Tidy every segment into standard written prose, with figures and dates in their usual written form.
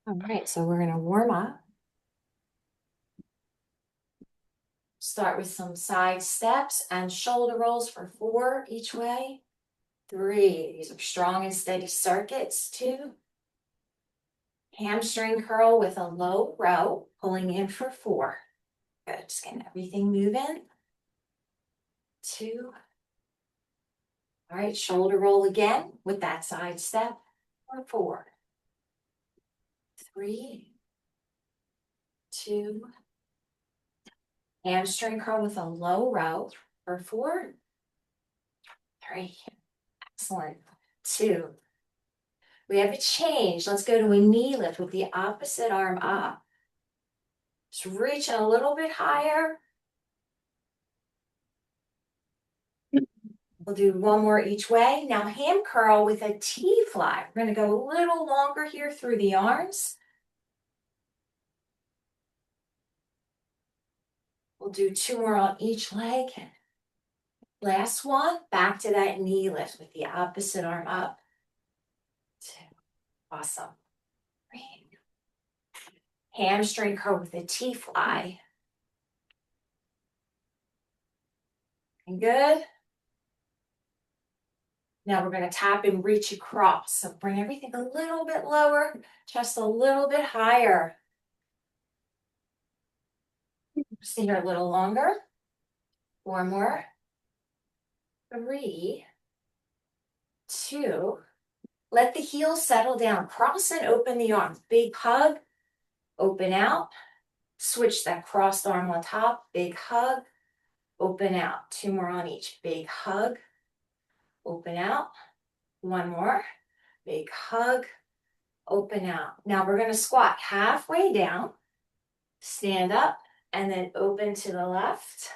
All right, so we're gonna warm up. Start with some side steps and shoulder rolls for 4 each way. 3, these are strong and steady circuits. 2, hamstring curl with a low row, pulling in for 4. Good, just getting everything moving. 2. All right, shoulder roll again with that side step for 4. 3, 2, hamstring curl with a low row for 4. 3, excellent. 2. We have a change. Let's go to a knee lift with the opposite arm up. Just reach a little bit higher. We'll do one more each way. Now hand curl with a T-fly. We're going to go a little longer here through the arms. We'll do 2 more on each leg. Last one, back to that knee lift with the opposite arm up. 2. Awesome. 3. Hamstring curl with a T-fly. And good. Now we're going to tap and reach across. So bring everything a little bit lower, chest a little bit higher. Stay here a little longer. 4 more. 3, 2. Let the heels settle down. Cross and open the arms. Big hug. Open out. Switch that crossed arm on top. Big hug. Open out. 2 more on each. Big hug. Open out. 1 more. Big hug. Open out. Now we're going to squat halfway down. Stand up and then open to the left.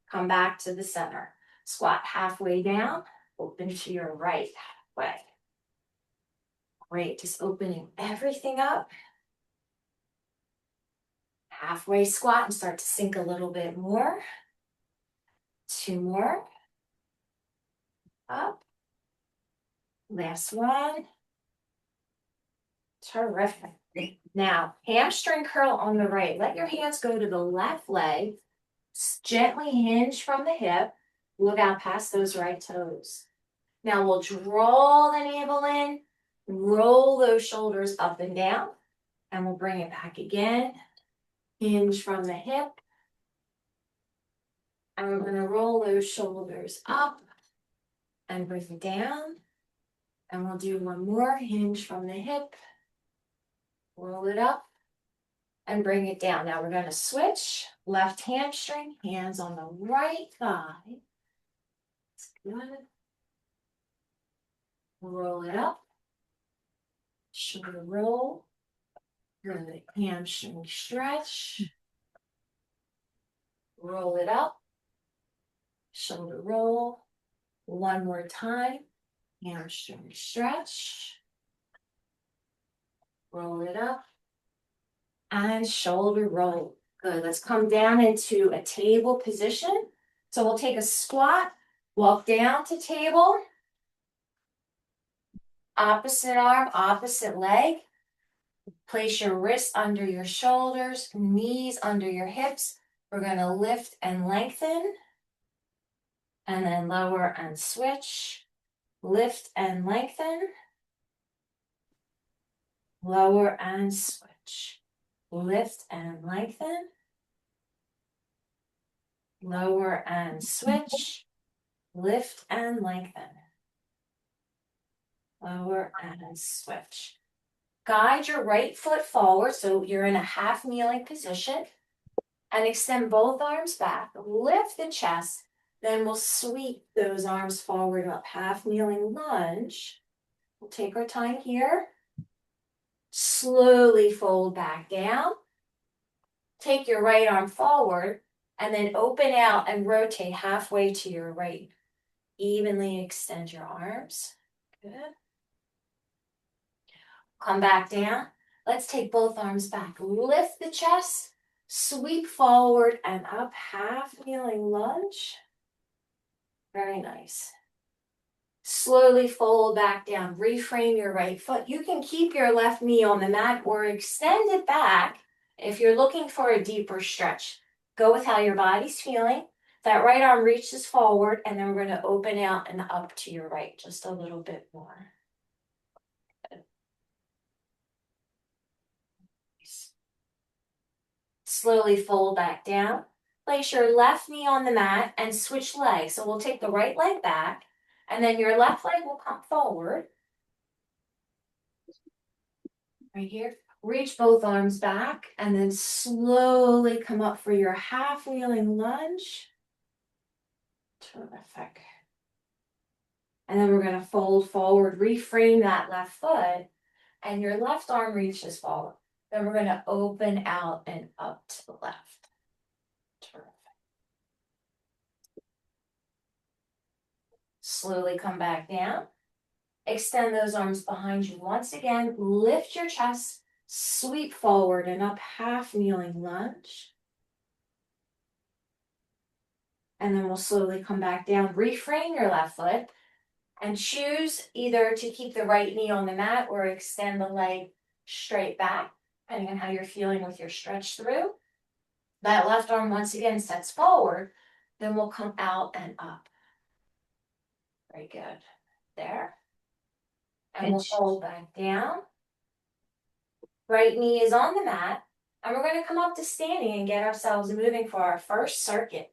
Come back to the center. Squat halfway down. Open to your right way. Great. Just opening everything up. Halfway squat and start to sink a little bit more. 2 more. Up. Last one. Terrific. Now, hamstring curl on the right. Let your hands go to the left leg. Gently hinge from the hip. Look out past those right toes. Now we'll draw the navel in. Roll those shoulders up and down. And we'll bring it back again. Hinge from the hip. And we're going to roll those shoulders up and bring it down. And we'll do 1 more. Hinge from the hip. Roll it up and bring it down. Now we're going to switch. Left hamstring, hands on the right thigh. That's good. Roll it up. Shoulder roll. Good. Hamstring stretch. Roll it up. Shoulder roll. 1 more time. Hamstring stretch. Roll it up. And shoulder roll. Good. Let's come down into a table position. So we'll take a squat, walk down to table. Opposite arm, opposite leg. Place your wrists under your shoulders, knees under your hips. We're going to lift and lengthen. And then lower and switch. Lift and lengthen. Lower and switch. Lift and lengthen. Lower and switch. Lift and lengthen. Lower and switch. Guide your right foot forward so you're in a half kneeling position. And extend both arms back. Lift the chest. Then we'll sweep those arms forward up. Half kneeling lunge. We'll take our time here. Slowly fold back down. Take your right arm forward and then open out and rotate halfway to your right. Evenly extend your arms. Good. Come back down. Let's take both arms back. Lift the chest. Sweep forward and up. Half kneeling lunge. Very nice. Slowly fold back down, reframe your right foot. You can keep your left knee on the mat or extend it back if you're looking for a deeper stretch. Go with how your body's feeling. That right arm reaches forward, and then we're going to open out and up to your right just a little bit more. Slowly fold back down. Place your left knee on the mat and switch legs. So we'll take the right leg back, and then your left leg will come forward. Right here. Reach both arms back, and then slowly come up for your half kneeling lunge. Terrific. And then we're going to fold forward, reframe that left foot, and your left arm reaches forward. Then we're going to open out and up to the left. Terrific. Slowly come back down. Extend those arms behind you. Once again, lift your chest, sweep forward and up, half kneeling lunge. And then we'll slowly come back down. Reframe your left foot and choose either to keep the right knee on the mat or extend the leg straight back, depending on how you're feeling with your stretch through. That left arm once again sets forward. Then we'll come out and up. Very good. There. And we'll fold back down. Right knee is on the mat. And we're going to come up to standing and get ourselves moving for our first circuit.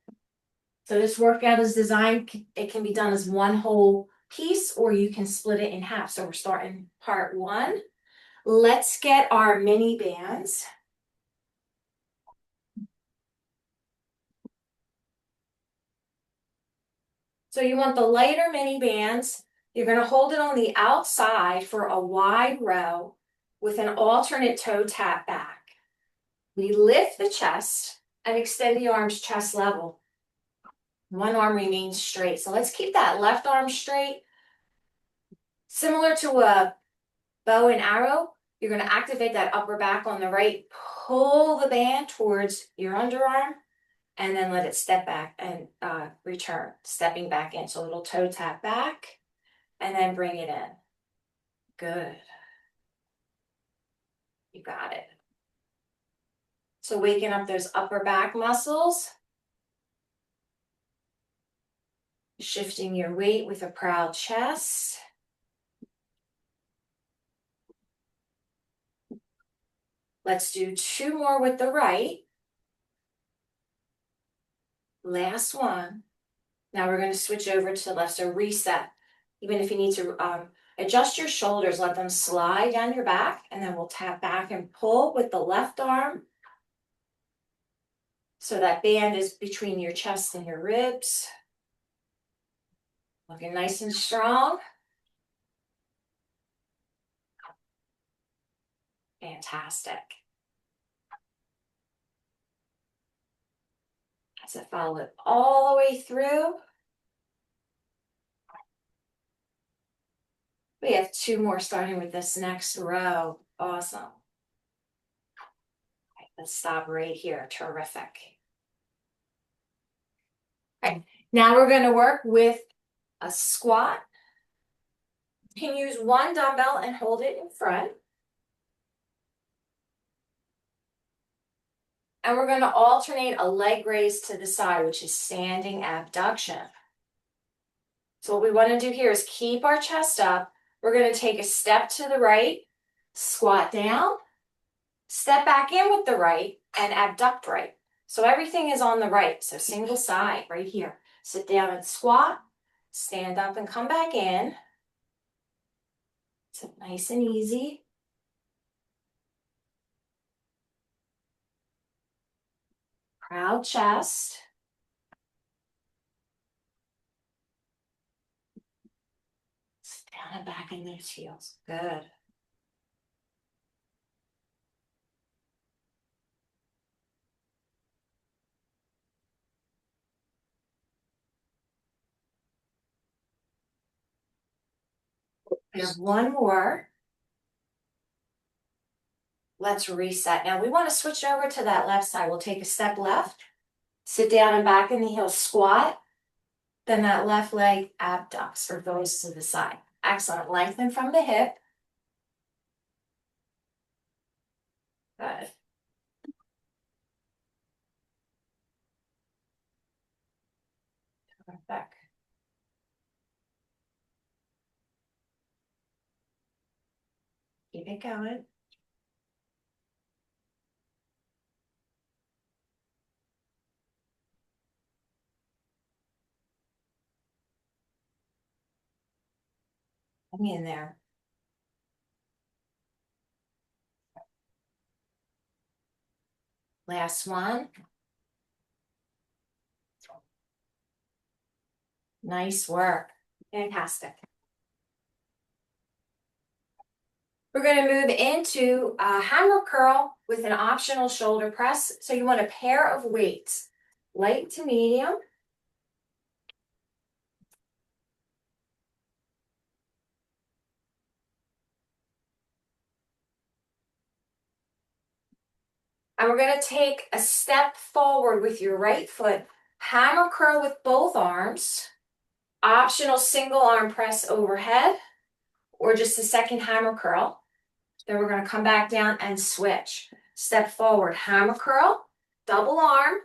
So this workout is designed, it can be done as one whole piece or you can split it in half. So we're starting part one. Let's get our mini bands. So you want the lighter mini bands. You're going to hold it on the outside for a wide row with an alternate toe tap back. We lift the chest and extend the arms chest level. One arm remains straight. So let's keep that left arm straight. Similar to a bow and arrow, you're going to activate that upper back on the right. Pull the band towards your underarm and then let it step back and return, stepping back in. So a little toe tap back and then bring it in. Good. You got it. So waking up those upper back muscles. Shifting your weight with a proud chest. Let's do two more with the right. Last one. Now we're going to switch over to the left. So reset. Even if you need to adjust your shoulders, let them slide down your back, and then we'll tap back and pull with the left arm. So that band is between your chest and your ribs. Looking nice and strong. Fantastic. As I follow it all the way through. We have two more starting with this next row. Awesome. Right, let's stop right here. Terrific. All right, now we're going to work with a squat. You can use one dumbbell and hold it in front. And we're going to alternate a leg raise to the side, which is standing abduction. So what we want to do here is keep our chest up. We're going to take a step to the right, squat down, step back in with the right, and abduct right. So everything is on the right. So single side right here. Sit down and squat, stand up and come back in. So nice and easy. Proud chest. Sit down and back in those heels. Good. We have one more. Let's reset. Now we want to switch over to that left side. We'll take a step left, sit down and back in the heel, squat, Then that left leg abducts or goes to the side. Excellent. Lengthen from the hip. Good. Back. Keep it going. Hang in there. Last one. Nice work. Fantastic. We're going to move into a hammer curl with an optional shoulder press. So you want a pair of weights, light to medium. And we're going to take a step forward with your right foot, hammer curl with both arms, optional single arm press overhead, or just a second hammer curl. Then we're going to come back down and switch. Step forward, hammer curl, double arm,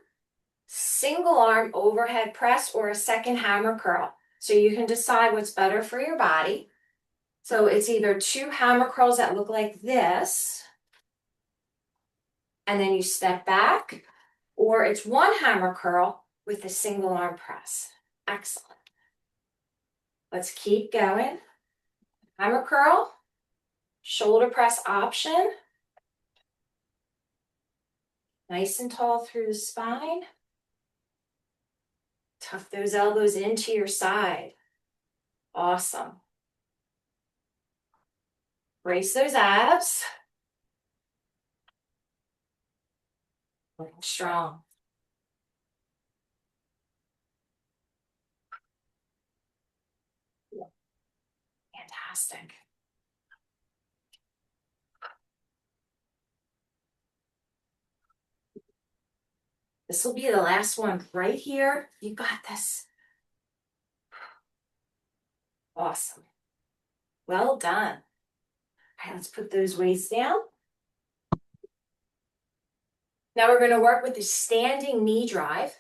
single arm overhead press, or a second hammer curl. So you can decide what's better for your body. So it's either two hammer curls that look like this, and then you step back, or it's one hammer curl with a single arm press. Excellent. Let's keep going. Hammer curl, shoulder press option. Nice and tall through the spine. Tuck those elbows into your side. Awesome. Brace those abs. Looking strong. Fantastic. This will be the last one right here. You got this. Awesome. Well done. All right, let's put those weights down. Now we're going to work with the standing knee drive.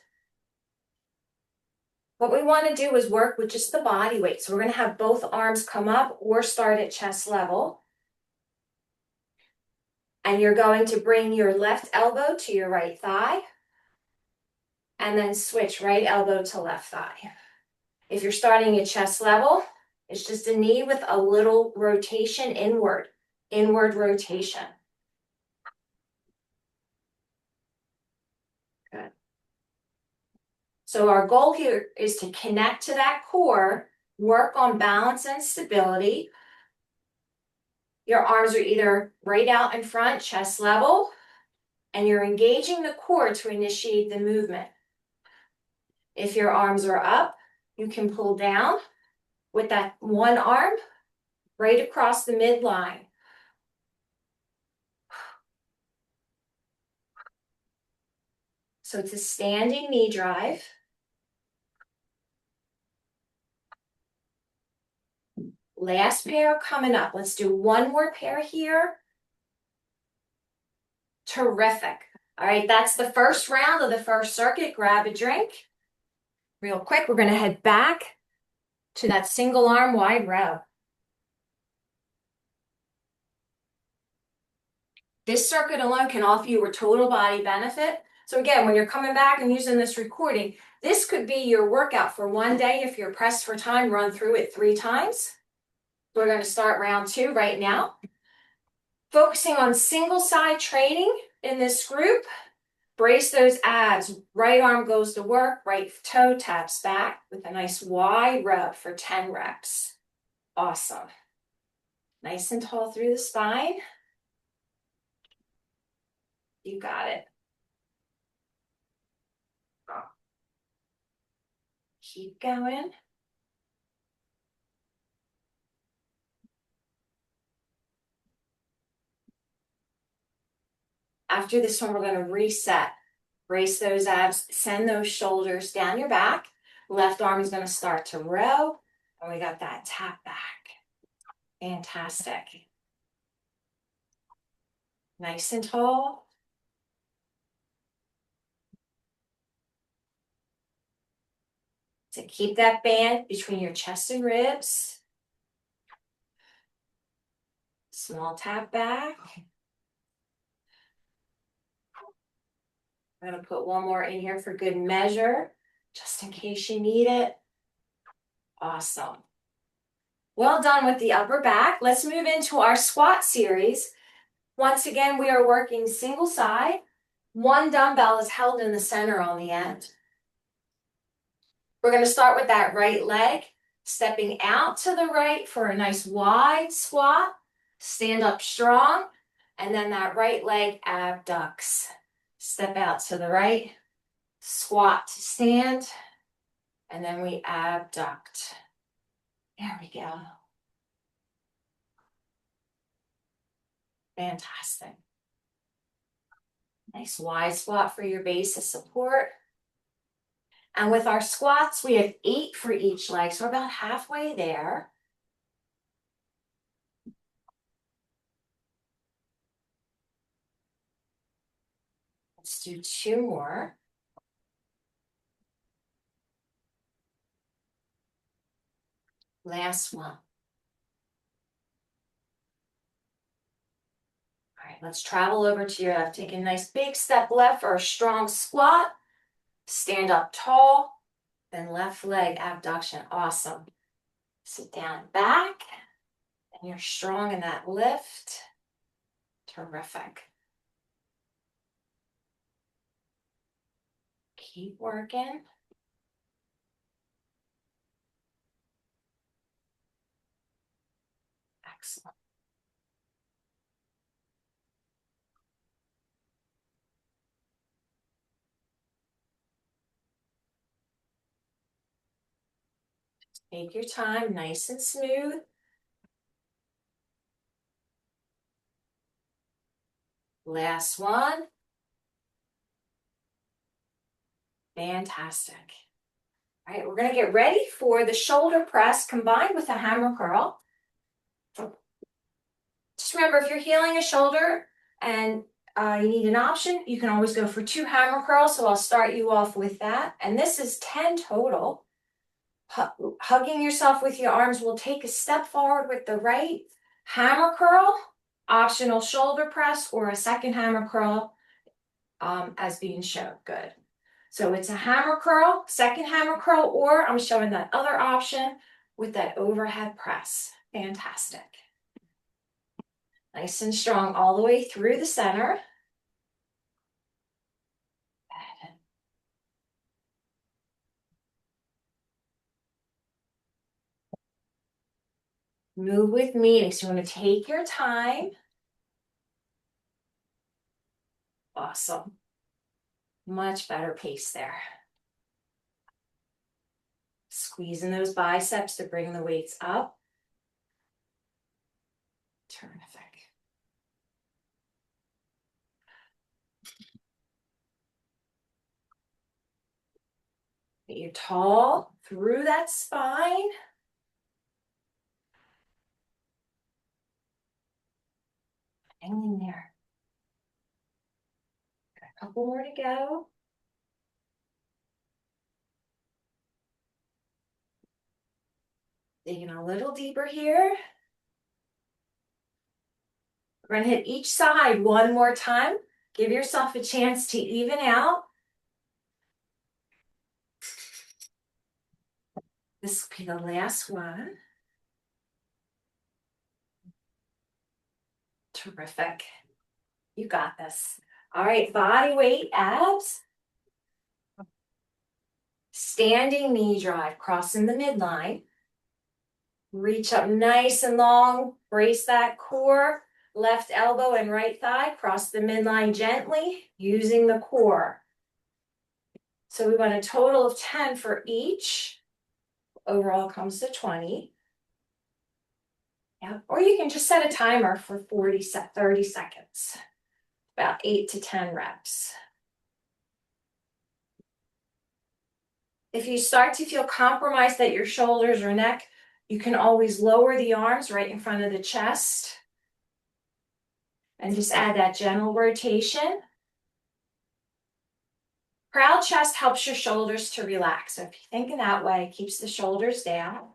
What we want to do is work with just the body weight. So we're going to have both arms come up or start at chest level. And you're going to bring your left elbow to your right thigh. And then switch right elbow to left thigh. If you're starting at chest level, it's just a knee with a little rotation inward rotation. Good. So our goal here is to connect to that core, work on balance and stability. Your arms are either right out in front, chest level, and you're engaging the core to initiate the movement. If your arms are up, you can pull down with that one arm right across the midline. So it's a standing knee drive. Last pair coming up. Let's do one more pair here. Terrific. All right, that's the first round of the first circuit. Grab a drink. Real quick, we're going to head back to that single arm wide row. This circuit alone can offer you a total body benefit. So again, when you're coming back and using this recording, this could be your workout for one day. If you're pressed for time, run through it 3 times. We're going to start round 2 right now. Focusing on single side training in this group. Brace those abs. Right arm goes to work, right toe taps back with a nice wide rub for 10 reps. Awesome. Nice and tall through the spine. You got it. Keep going. After this one, we're going to reset. Brace those abs, send those shoulders down your back. Left arm is gonna start to row, and we got that tap back. Fantastic. Nice and tall. So keep that band between your chest and ribs. Small tap back. I'm gonna put one more in here for good measure, just in case you need it. Awesome. Well done with the upper back. Let's move into our squat series. Once again, we are working single side. One dumbbell is held in the center on the end. We're going to start with that right leg, stepping out to the right for a nice wide squat. Stand up strong, and then that right leg abducts. Step out to the right, squat to stand, and then we abduct. There we go. Fantastic. Nice wide squat for your base of support. And with our squats, we have 8 for each leg, so we're about halfway there. Let's do 2 more. Last one. All right, let's travel over to your left. Take a nice big step left for a strong squat. Stand up tall, then left leg abduction. Awesome. Sit down back, and you're strong in that lift. Terrific. Keep working. Excellent. Take your time, nice and smooth. Last one. Fantastic. All right, we're going to get ready for the shoulder press combined with a hammer curl. Just remember, if you're healing a shoulder and you need an option, you can always go for 2 hammer curls. So I'll start you off with that. And this is 10 total. Hugging yourself with your arms. We'll take a step forward with the right hammer curl, optional shoulder press, or a second hammer curl as being shown. Good. So it's a hammer curl, second hammer curl, or I'm showing that other option with that overhead press. Fantastic. Nice and strong all the way through the center. Move with me. So you want to take your time. Awesome. Much better pace there. Squeezing those biceps to bring the weights up. Terrific. Get you tall through that spine. Hang in there. Got a couple more to go. Digging a little deeper here. We're going to hit each side one more time. Give yourself a chance to even out. This will be the last one. Terrific. You got this. All right, body weight, abs. Standing knee drive, crossing the midline. Reach up nice and long, brace that core. Left elbow and right thigh, cross the midline gently, using the core. So we want a total of 10 for each. Overall comes to 20. Yeah. Or you can just set a timer for 30 seconds. About 8 to 10 reps. If you start to feel compromised at your shoulders or neck, you can always lower the arms right in front of the chest and just add that gentle rotation. Proud chest helps your shoulders to relax. So if you think in that way, it keeps the shoulders down.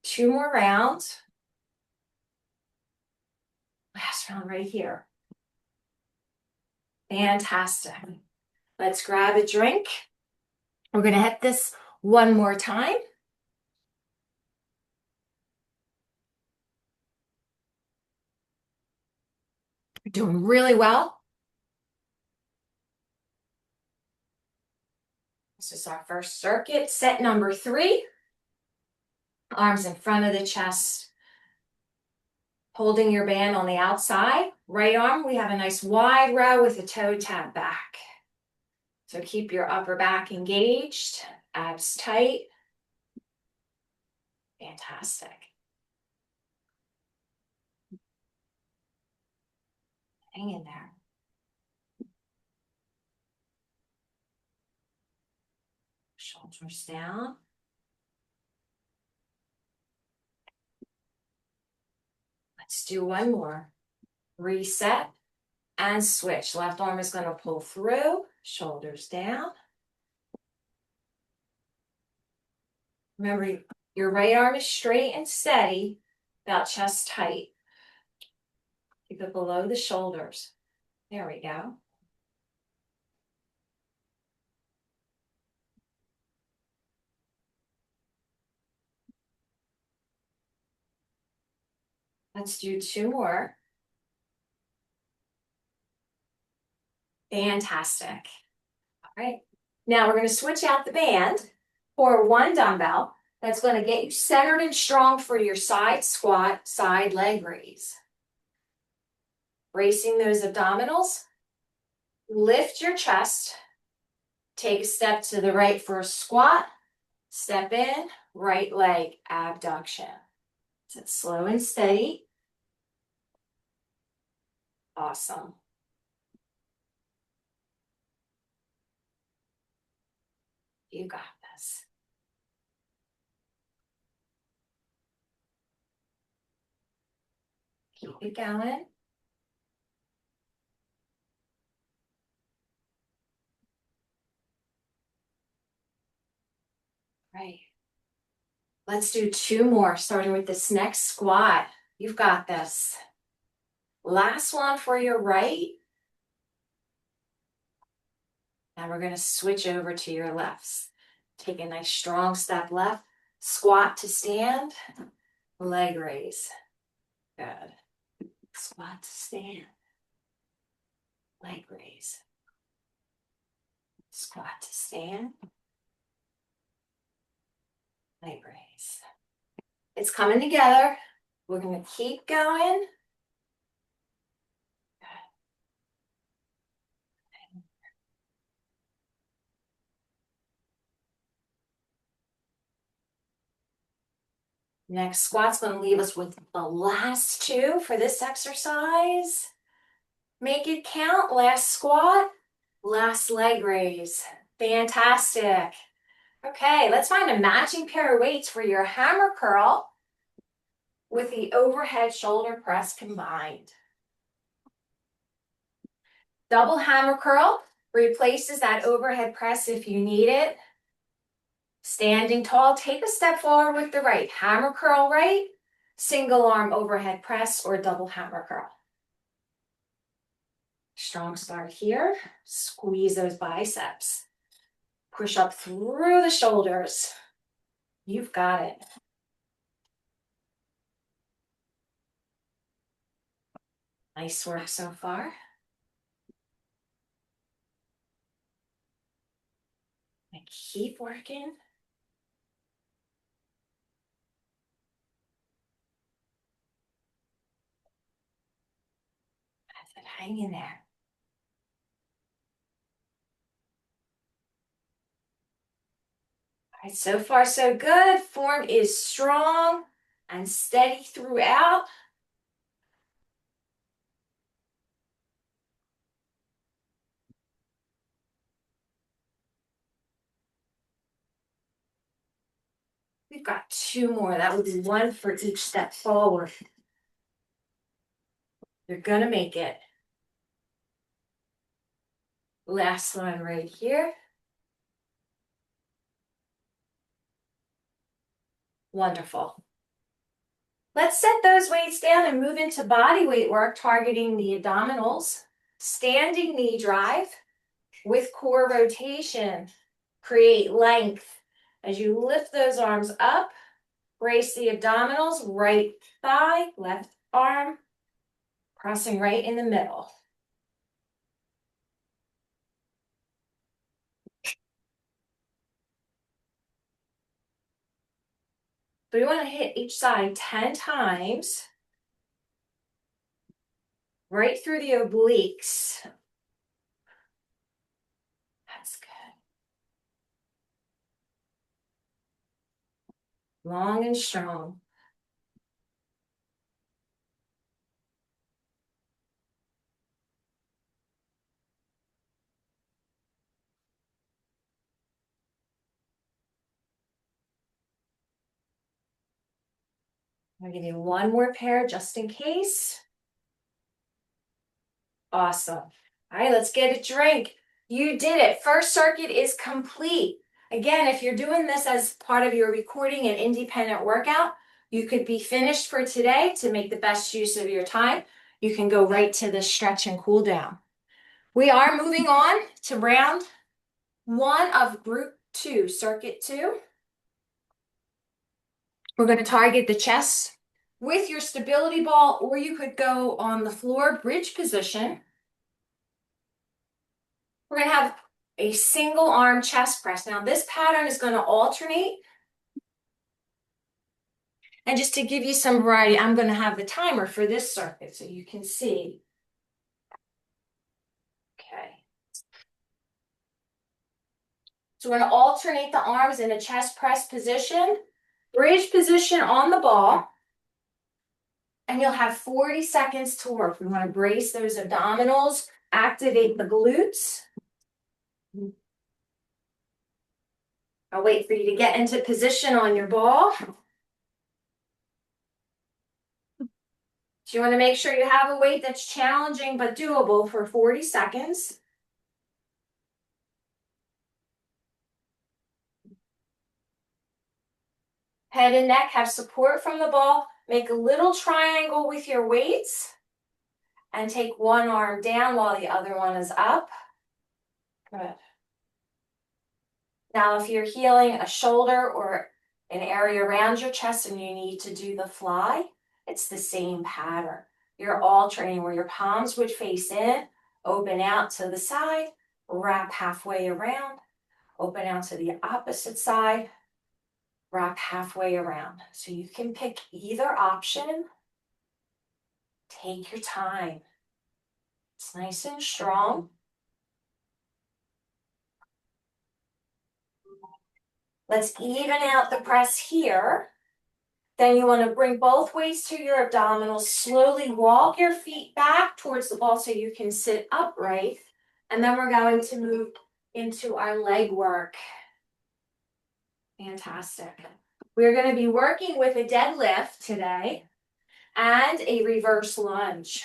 Two more rounds. Last round right here. Fantastic. Let's grab a drink. We're going to hit this one more time. You're doing really well. This is our first circuit. Set number 3. Arms in front of the chest. Holding your band on the outside. Right arm, we have a nice wide row with a toe tap back. So keep your upper back engaged, abs tight. Fantastic. Hang in there. Shoulders down. Let's do one more. Reset and switch. Left arm is going to pull through, shoulders down. Remember, your right arm is straight and steady, about chest height. Keep it below the shoulders. There we go. Let's do 2 more. Fantastic. All right. Now we're going to switch out the band for one dumbbell. That's going to get you centered and strong for your side squat, side leg raise. Bracing those abdominals. Lift your chest. Take a step to the right for a squat. Step in, right leg abduction. Sit slow and steady. Awesome. You got this. Keep it going. Right. Let's do 2 more, starting with this next squat. You've got this. Last one for your right. Now we're going to switch over to your lefts. Take a nice strong step left. Squat to stand. Leg raise. Good. Squat to stand. Leg raise. Squat to stand. Leg raise. It's coming together. We're going to keep going. Next squat's going to leave us with the last 2 for this exercise. Make it count. Last squat, last leg raise. Fantastic. Okay, let's find a matching pair of weights for your hammer curl with the overhead shoulder press combined. Double hammer curl replaces that overhead press if you need it. Standing tall, take a step forward with the right. Hammer curl right, single arm overhead press, or double hammer curl. Strong start here. Squeeze those biceps. Push up through the shoulders. You've got it. Nice work so far. And keep working. That's it, hang in there. All right, so far so good. Form is strong and steady throughout. We've got 2 more. That would be 1 for each step forward. You're gonna make it. Last one right here. Wonderful. Let's set those weights down and move into body weight work, targeting the abdominals. Standing knee drive with core rotation. Create length. As you lift those arms up, brace the abdominals, right thigh, left arm, crossing right in the middle. So we want to hit each side 10 times, right through the obliques. That's good. Long and strong. I'm gonna give you 1 more pair just in case. Awesome. All right, let's get a drink. You did it. First circuit is complete. Again, if you're doing this as part of your recording and independent workout, you could be finished for today. To make the best use of your time, you can go right to the stretch and cool down. We are moving on to round 1 of group 2, circuit 2. We're going to target the chest with your stability ball, or you could go on the floor, bridge position. We're going to have a single arm chest press. Now this pattern is going to alternate. And just to give you some variety, I'm going to have the timer for this circuit so you can see. Okay. So we're going to alternate the arms in a chest press position, bridge position on the ball, and you'll have 40 seconds to work. We want to brace those abdominals, activate the glutes. I'll wait for you to get into position on your ball. So you want to make sure you have a weight that's challenging but doable for 40 seconds. Head and neck have support from the ball. Make a little triangle with your weights and take one arm down while the other one is up. Good. Now, if you're healing a shoulder or an area around your chest and you need to do the fly, it's the same pattern. You're alternating where your palms would face in, open out to the side, wrap halfway around, open out to the opposite side, wrap halfway around. So you can pick either option. Take your time. It's nice and strong. Let's even out the press here. Then you want to bring both weights to your abdominals. Slowly walk your feet back towards the ball so you can sit upright. And then we're going to move into our leg work. Fantastic. We're going to be working with a deadlift today and a reverse lunge.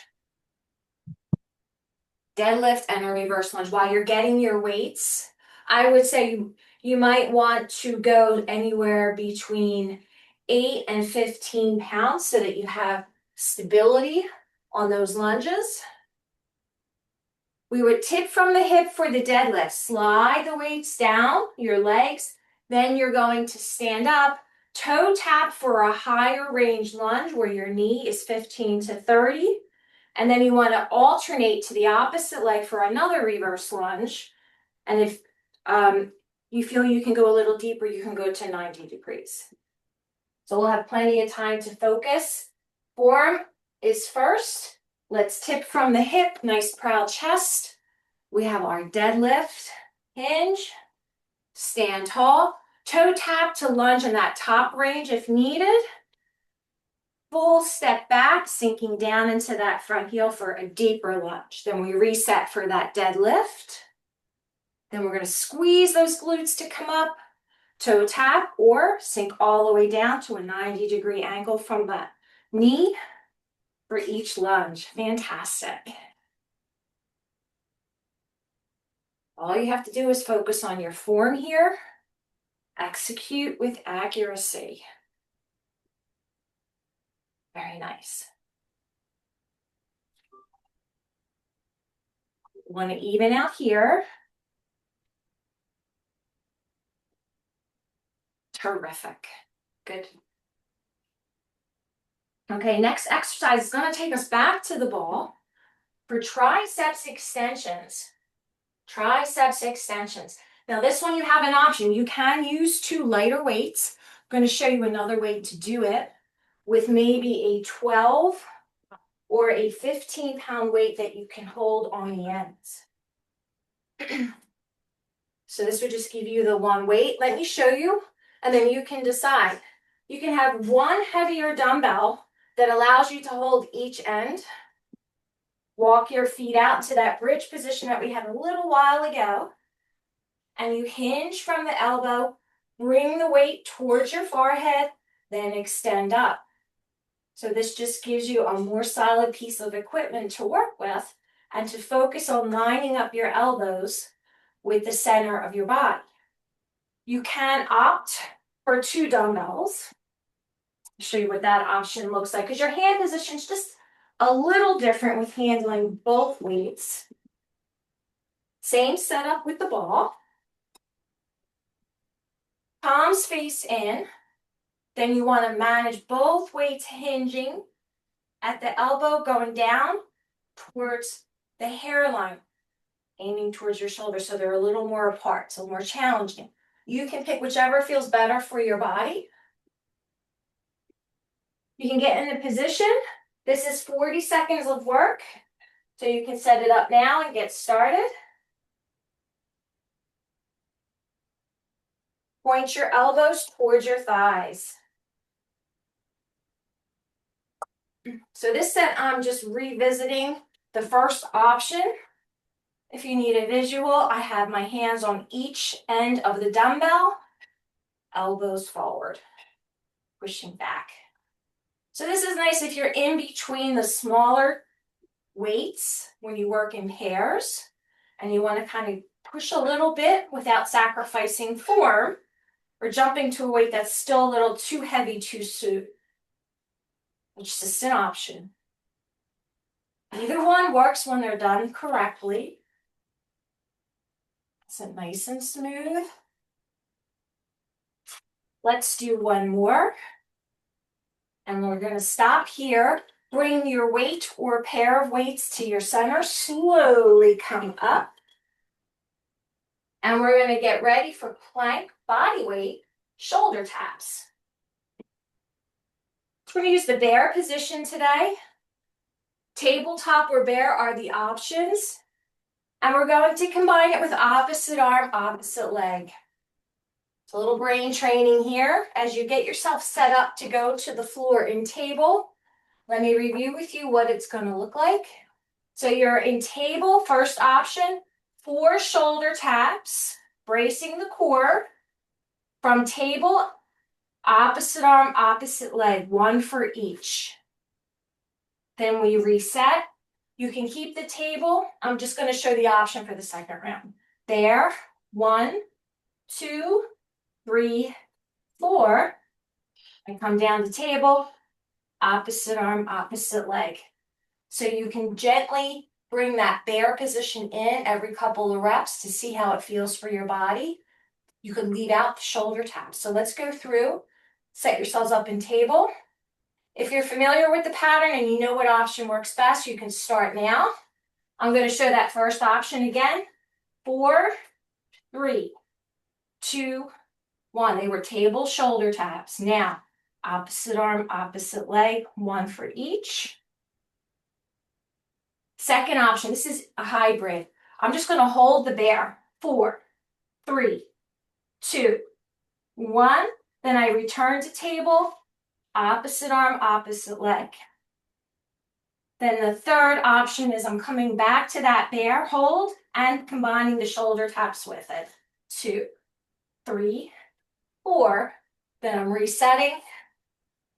Deadlift and a reverse lunge. While you're getting your weights, I would say you might want to go anywhere between 8 and 15 pounds so that you have stability on those lunges. We would tip from the hip for the deadlift. Slide the weights down your legs. Then you're going to stand up, toe tap for a higher range lunge where your knee is 15 to 30. And then you want to alternate to the opposite leg for another reverse lunge. And if you feel you can go a little deeper, you can go to 90 degrees. So we'll have plenty of time to focus. Form is first. Let's tip from the hip, nice proud chest. We have our deadlift, hinge, stand tall, toe tap to lunge in that top range if needed. Full step back, sinking down into that front heel for a deeper lunge. Then we reset for that deadlift. Then we're going to squeeze those glutes to come up. toe tap or sink all the way down to a 90-degree angle from the knee for each lunge. Fantastic. All you have to do is focus on your form here. Execute with accuracy. Very nice. Want to even out here. Terrific. Good. Okay, next exercise is going to take us back to the ball for triceps extensions. Triceps extensions. Now this one you have an option. You can use two lighter weights. I'm going to show you another way to do it with maybe a 12 or a 15-pound weight that you can hold on the ends. So this would just give you the one weight. Let me show you, and then you can decide. You can have one heavier dumbbell that allows you to hold each end. Walk your feet out to that bridge position that we had a little while ago. And you hinge from the elbow, bring the weight towards your forehead, then extend up. So this just gives you a more solid piece of equipment to work with and to focus on lining up your elbows with the center of your body. You can opt for two dumbbells. I'll show you what that option looks like because your hand position is just a little different with handling both weights. Same setup with the ball. Palms face in. Then you want to manage both weights hinging at the elbow, going down towards the hairline, aiming towards your shoulder so they're a little more apart, so more challenging. You can pick whichever feels better for your body. You can get in a position. This is 40 seconds of work, so you can set it up now and get started. Point your elbows towards your thighs. So this set, I'm just revisiting the first option. If you need a visual, I have my hands on each end of the dumbbell, elbows forward, pushing back. So this is nice if you're in between the smaller weights when you work in pairs and you want to kind of push a little bit without sacrificing form or jumping to a weight that's still a little too heavy to suit. It's just an option. Either one works when they're done correctly. So nice and smooth. Let's do one more. And we're going to stop here. Bring your weight or pair of weights to your center. Slowly come up. And we're going to get ready for plank body weight shoulder taps. We're going to use the bear position today. Tabletop or bear are the options. And we're going to combine it with opposite arm, opposite leg. It's a little brain training here as you get yourself set up to go to the floor in table. Let me review with you what it's going to look like. So you're in table, first option, 4 shoulder taps, bracing the core. From table, opposite arm, opposite leg, 1 for each. Then we reset. You can keep the table. I'm just going to show the option for the second round. There, 1, 2, 3, 4. And come down the table, opposite arm, opposite leg. So you can gently bring that bear position in every couple of reps to see how it feels for your body. You can leave out the shoulder taps. So let's go through, set yourselves up in table. If you're familiar with the pattern and you know what option works best, you can start now. I'm going to show that first option again. 4, 3, 2, 1. They were table shoulder taps. Now, opposite arm, opposite leg, 1 for each. Second option, this is a hybrid. I'm just going to hold the bear. 4, 3, 2, 1. Then I return to table, opposite arm, opposite leg. Then the third option is I'm coming back to that bear hold and combining the shoulder taps with it. 2, 3, 4. Then I'm resetting,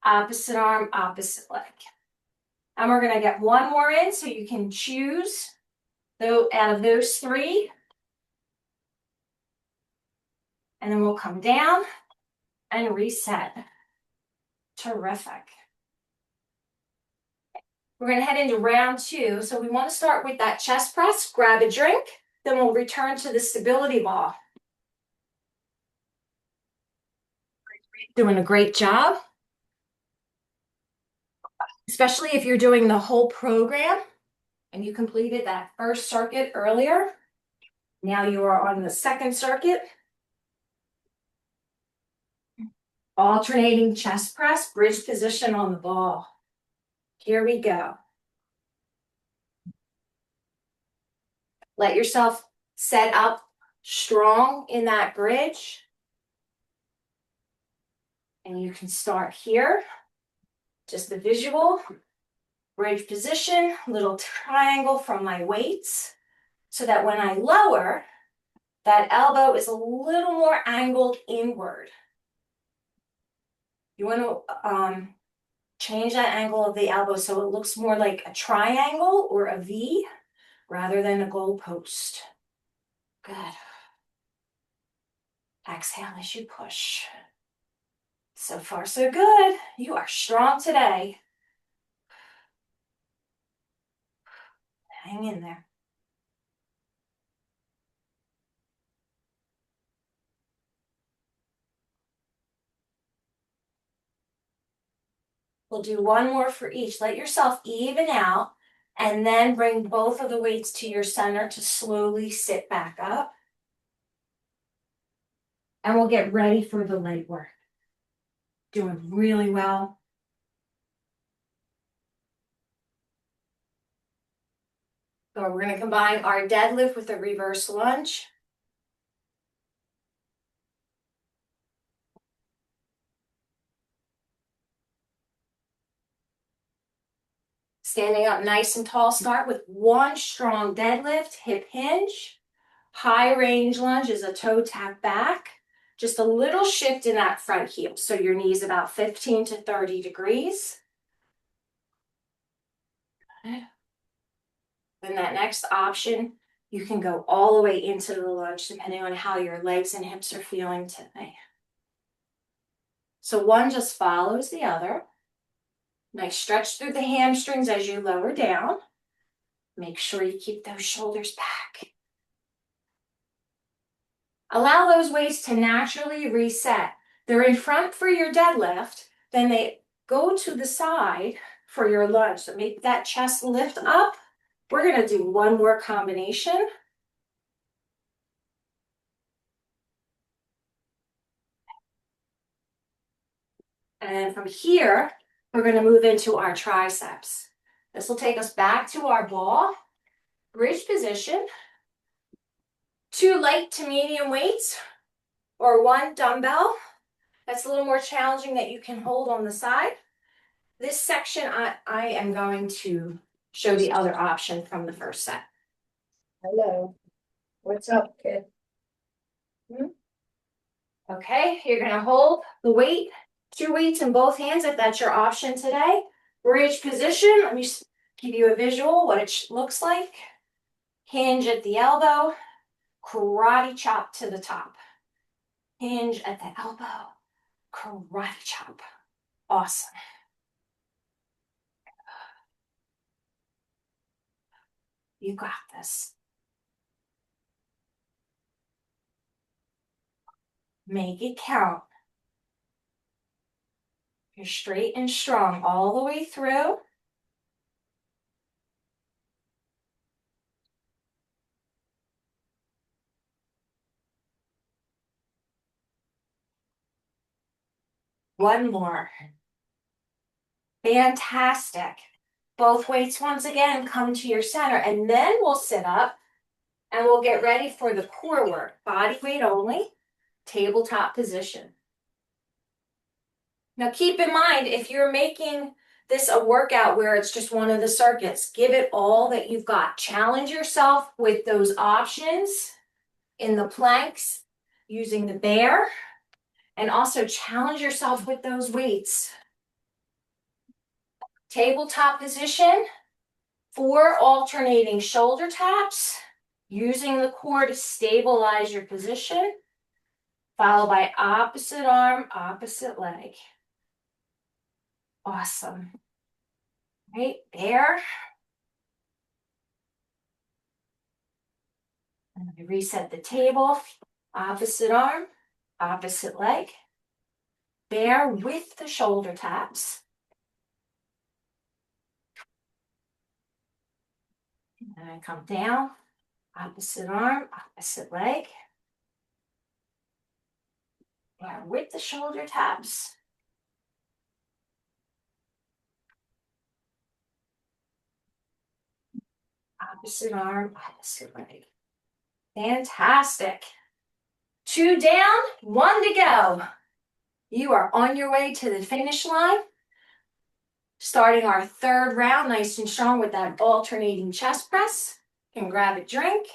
opposite arm, opposite leg. And we're gonna get one more in, so you can choose out of those 3. And then we'll come down and reset. Terrific. We're gonna head into round 2. So we wanna start with that chest press, grab a drink, then we'll return to the stability ball. Doing a great job, especially if you're doing the whole program and you completed that first circuit earlier. Now you are on the second circuit. Alternating chest press, bridge position on the ball. Here we go. Let yourself set up strong in that bridge. And you can start here. Just the visual. Bridge position, little triangle from my weights, so that when I lower, that elbow is a little more angled inward. You want to change that angle of the elbow so it looks more like a triangle or a V rather than a goalpost. Good. Exhale as you push. So far, so good. You are strong today. Hang in there. We'll do one more for each. Let yourself even out and then bring both of the weights to your center to slowly sit back up. And we'll get ready for the leg work. Doing really well. So we're going to combine our deadlift with a reverse lunge. Standing up nice and tall, start with one strong deadlift, hip hinge. High range lunge is a toe tap back. Just a little shift in that front heel. So your knee's about 15 to 30 degrees. Then that next option, you can go all the way into the lunge depending on how your legs and hips are feeling today. So one just follows the other. Nice stretch through the hamstrings as you lower down. Make sure you keep those shoulders back. Allow those weights to naturally reset. They're in front for your deadlift, then they go to the side for your lunge. So make that chest lift up. We're going to do one more combination. And then from here, we're going to move into our triceps. This will take us back to our ball, bridge position, 2 light to medium weights, or 1 dumbbell. That's a little more challenging that you can hold on the side. This section, I am going to show the other option from the first set. Hello. What's up, kid? Okay, you're gonna hold the weight, 2 weights in both hands if that's your option today. Bridge position, let me give you a visual what it looks like. Hinge at the elbow, karate chop to the top. Hinge at the elbow, karate chop. Awesome. You got this. Make it count. You're straight and strong all the way through. One more. Fantastic. Both weights once again come to your center, and then we'll sit up and we'll get ready for the core work. Body weight only, tabletop position. Now keep in mind, if you're making this a workout where it's just one of the circuits, give it all that you've got. Challenge yourself with those options in the planks, using the bear And also challenge yourself with those weights. Tabletop position, 4 alternating shoulder taps, using the core to stabilize your position, followed by opposite arm, opposite leg. Awesome. Right there. And we reset the table, opposite arm, opposite leg. Bear with the shoulder taps. And I come down, opposite arm, opposite leg. Bear with the shoulder taps. Opposite arm, opposite leg. Fantastic. 2 down, 1 to go. You are on your way to the finish line. Starting our 3rd round, nice and strong with that alternating chest press. You can grab a drink.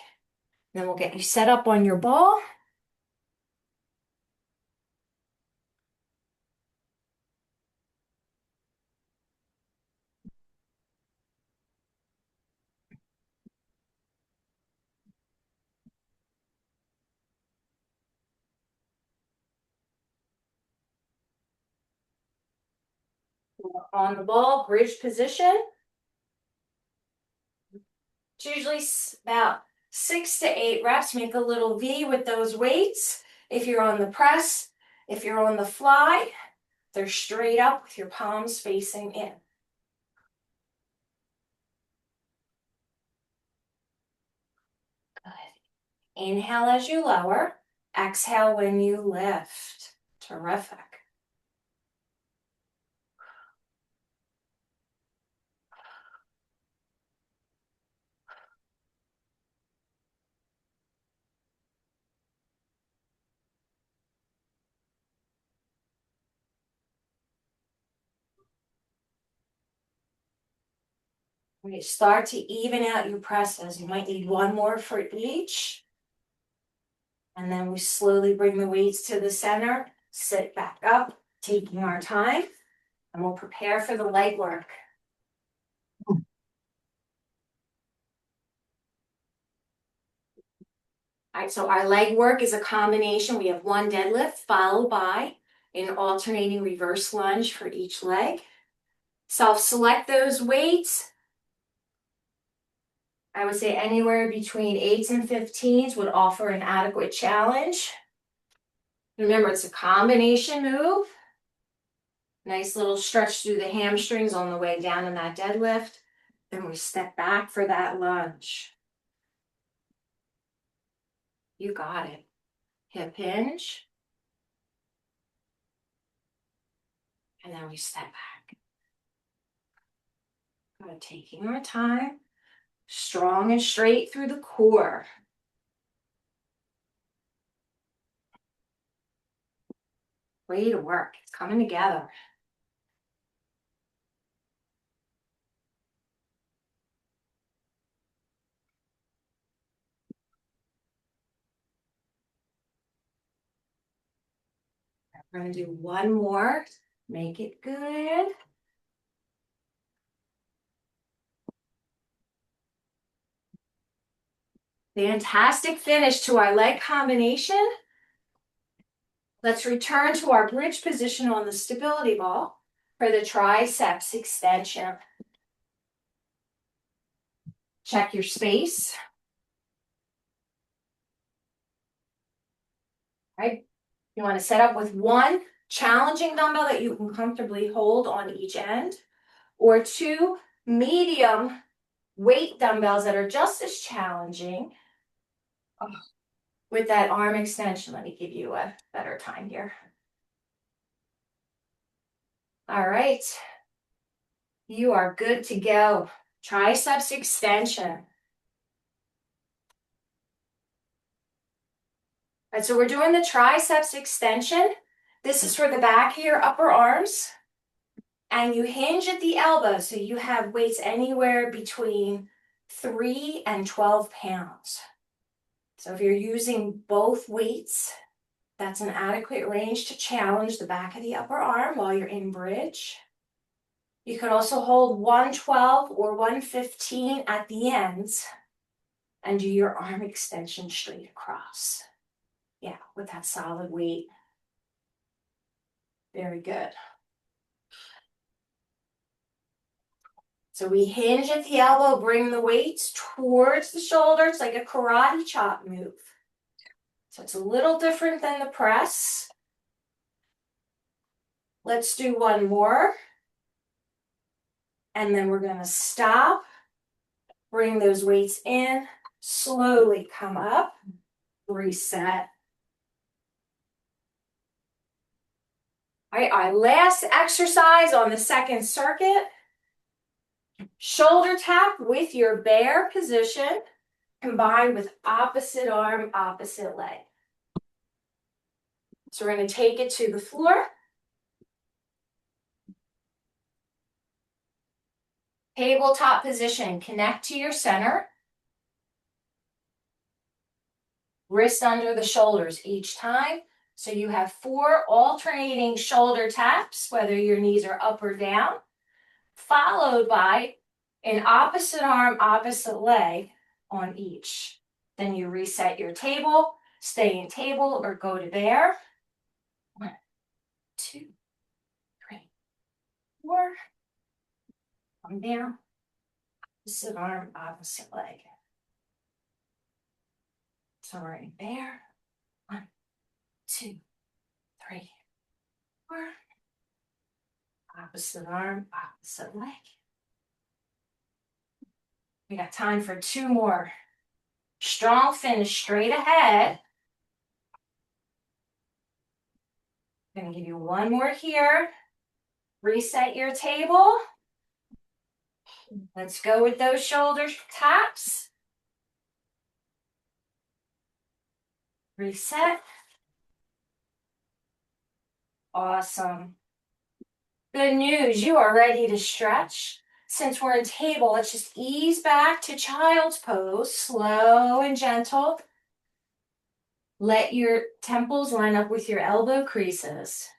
Then we'll get you set up on your ball. On the ball, bridge position. It's usually about 6 to 8 reps. Make a little V with those weights. If you're on the press, if you're on the fly, they're straight up with your palms facing in. Good. Inhale as you lower. Exhale when you lift. Terrific. We start to even out your presses. You might need 1 more for each. And then we slowly bring the weights to the center, sit back up, taking our time, and we'll prepare for the leg work. All right, so our leg work is a combination. We have 1 deadlift followed by an alternating reverse lunge for each leg. Self-select those weights. I would say anywhere between 8s and 15s would offer an adequate challenge. Remember, it's a combination move. Nice little stretch through the hamstrings on the way down in that deadlift. Then we step back for that lunge. You got it. Hip hinge. And then we step back. Good. Taking our time. Strong and straight through the core. Way to work. It's coming together. We're going to do 1 more. Make it good. Fantastic finish to our leg combination. Let's return to our bridge position on the stability ball for the triceps extension. Check your space. Right? You want to set up with 1 challenging dumbbell that you can comfortably hold on each end, or 2 medium weight dumbbells that are just as challenging with that arm extension. Let me give you a better time here. All right. You are good to go. Triceps extension. All right, so we're doing the triceps extension. This is for the back of your upper arms. And you hinge at the elbow, so you have weights anywhere between 3 and 12 pounds. So if you're using both weights, That's an adequate range to challenge the back of the upper arm while you're in bridge. You could also hold 112 or 115 at the ends and do your arm extension straight across. Yeah, with that solid weight. Very good. So we hinge at the elbow, bring the weights towards the shoulders like a karate chop move. So it's a little different than the press. Let's do one more. And then we're going to stop, bring those weights in, slowly come up, reset. All right, our last exercise on the second circuit. Shoulder tap with your bear position combined with opposite arm, opposite leg. So we're going to take it to the floor. Tabletop position, connect to your center. Wrist under the shoulders each time. So you have 4 alternating shoulder taps, whether your knees are up or down, followed by an opposite arm, opposite leg on each. Then you reset your table, stay in table or go to bear. 1, 2, 3, 4. Come down, opposite arm, opposite leg. So we're in bear. 1, 2, 3, 4. Opposite arm, opposite leg. We got time for 2 more. Strong finish straight ahead. I'm going to give you 1 more here. Reset your table. Let's go with those shoulder taps. Reset. Awesome. Good news, you are ready to stretch. Since we're in table, let's just ease back to child's pose, slow and gentle. Let your temples line up with your elbow creases.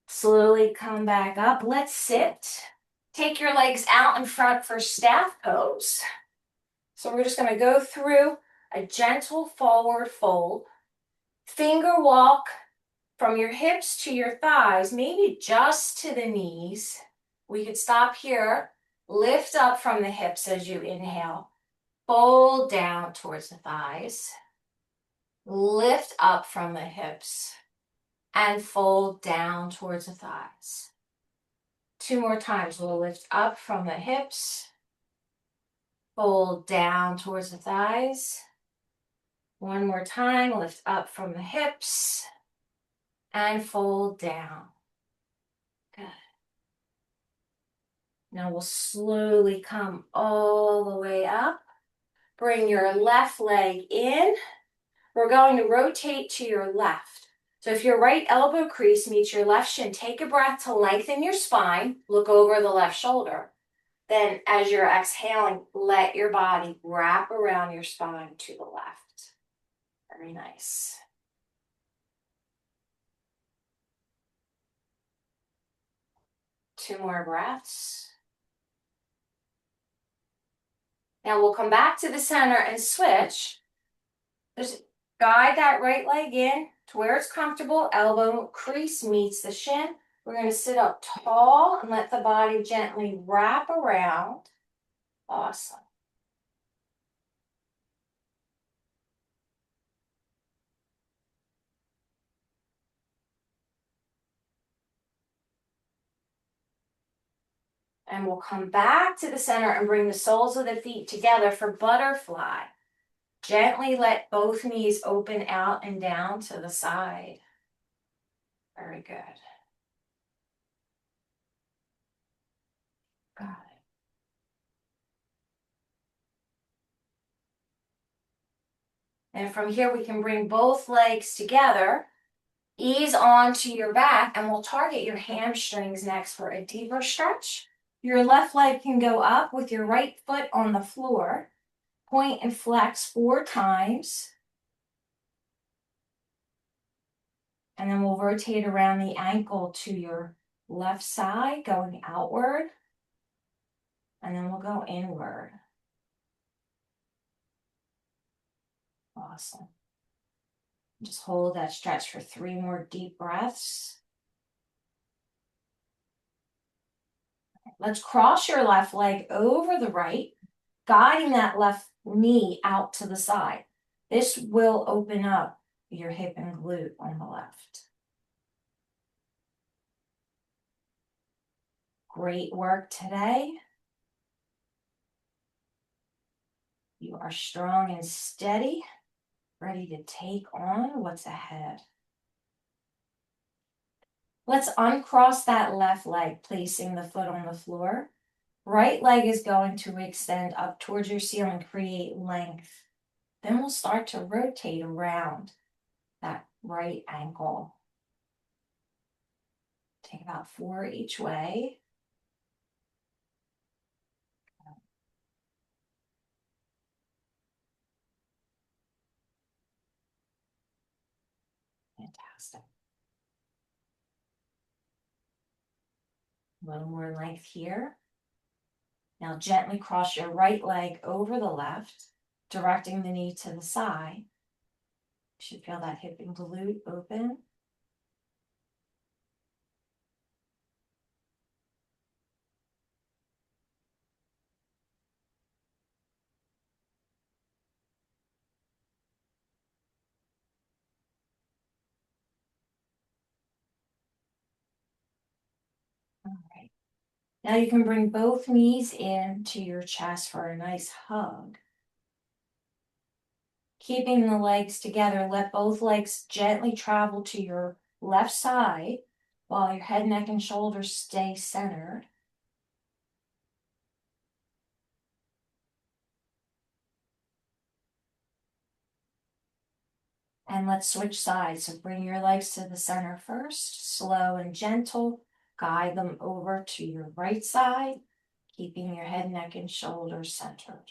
Slowly come back up. Let's sit. Take your legs out in front for staff pose. So we're just going to go through a gentle forward fold. Finger walk from your hips to your thighs, maybe just to the knees. We could stop here. Lift up from the hips as you inhale. Fold down towards the thighs. Lift up from the hips and fold down towards the thighs. 2 more times. We'll lift up from the hips. Fold down towards the thighs. 1 more time. Lift up from the hips and fold down. Good. Now we'll slowly come all the way up. Bring your left leg in. We're going to rotate to your left. So if your right elbow crease meets your left shin, take a breath to lengthen your spine. Look over the left shoulder. Then as you're exhaling, let your body wrap around your spine to the left. Very nice. Two more breaths. Now we'll come back to the center and switch. Just guide that right leg in to where it's comfortable. Elbow crease meets the shin. We're going to sit up tall and let the body gently wrap around. Awesome. And we'll come back to the center and bring the soles of the feet together for butterfly. Gently let both knees open out and down to the side. Very good. Got it. And from here we can bring both legs together. Ease onto your back, and we'll target your hamstrings next for a deeper stretch. Your left leg can go up with your right foot on the floor. Point and flex 4 times. And then we'll rotate around the ankle to your left side, going outward. And then we'll go inward. Awesome. Just hold that stretch for 3 more deep breaths. Let's cross your left leg over the right, guiding that left knee out to the side. This will open up your hip and glute on the left. Great work today. You are strong and steady, ready to take on what's ahead. Let's uncross that left leg, placing the foot on the floor. Right leg is going to extend up towards your ceiling, create length. Then we'll start to rotate around that right ankle. Take about 4 each way. Fantastic. A little more length here. Now gently cross your right leg over the left, directing the knee to the side. You should feel that hip and glute open. All right. Now you can bring both knees into your chest for a nice hug. Keeping the legs together, let both legs gently travel to your left side while your head, neck, and shoulders stay centered. And let's switch sides. So bring your legs to the center first, slow and gentle. Guide them over to your right side, keeping your head, neck, and shoulders centered.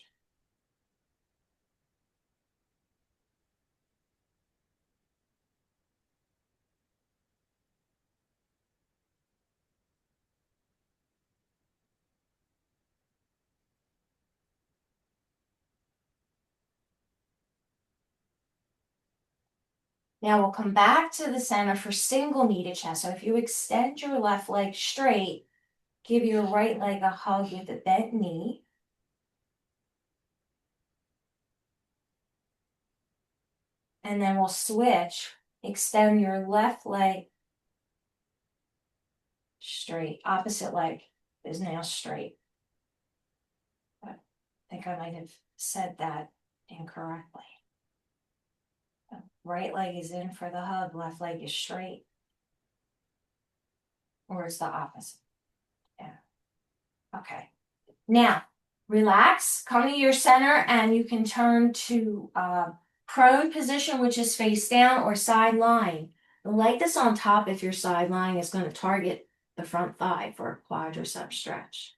Now we'll come back to the center for single knee to chest. So if you extend your left leg straight, give your right leg a hug with a bent knee. And then we'll switch. Extend your left leg straight. Opposite leg is now straight. But I think I might have said that incorrectly. Right leg is in for the hug, left leg is straight. Or it's the opposite. Yeah. Okay. Now, relax, come to your center, and you can turn to prone position, which is face down, or side lying. The leg that's on top, if you're side lying, is going to target the front thigh for a quadricep stretch.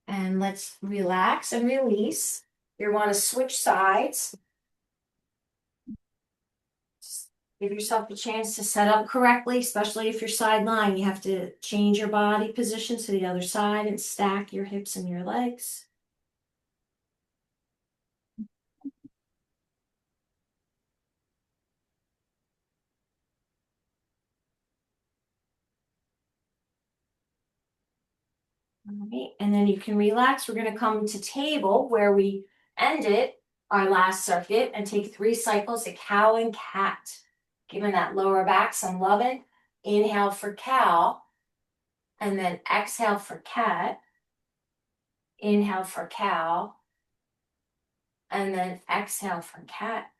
And let's relax and release. You want to switch sides. Just give yourself a chance to set up correctly, especially if you're side lying. You have to change your body position to the other side and stack your hips and your legs. All right, and then you can relax. We're going to come to table where we ended our last circuit and take 3 cycles of cow and cat. Giving that lower back some loving. Inhale for cow, and then exhale for cat. Inhale for cow, and then exhale for cat.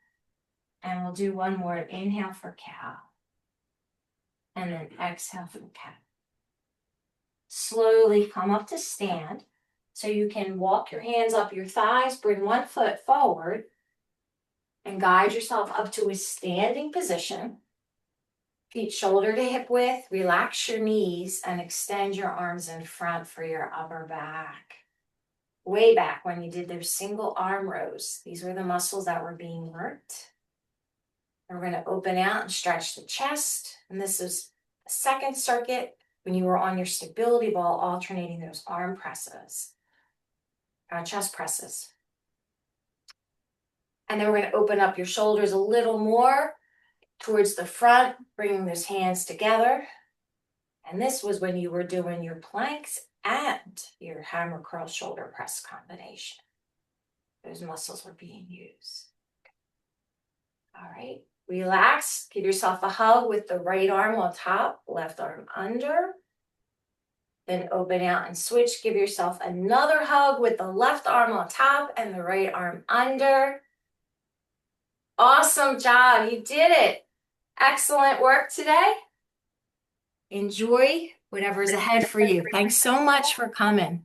And we'll do one more. Inhale for cow, and then exhale for cat. Slowly come up to stand. So you can walk your hands up your thighs, bring one foot forward, and guide yourself up to a standing position. Feet shoulder to hip width, relax your knees and extend your arms in front for your upper back. Way back when you did those single arm rows, these were the muscles that were being worked. We're going to open out and stretch the chest. And this is a second circuit when you were on your stability ball, alternating those arm presses, chest presses. And then we're going to open up your shoulders a little more towards the front, bringing those hands together. And this was when you were doing your planks and your hammer curl shoulder press combination. Those muscles were being used. All right, relax. Give yourself a hug with the right arm on top, left arm under. Then open out and switch. Give yourself another hug with the left arm on top and the right arm under. Awesome job. You did it. Excellent work today. Enjoy whatever's ahead for you. Thanks so much for coming.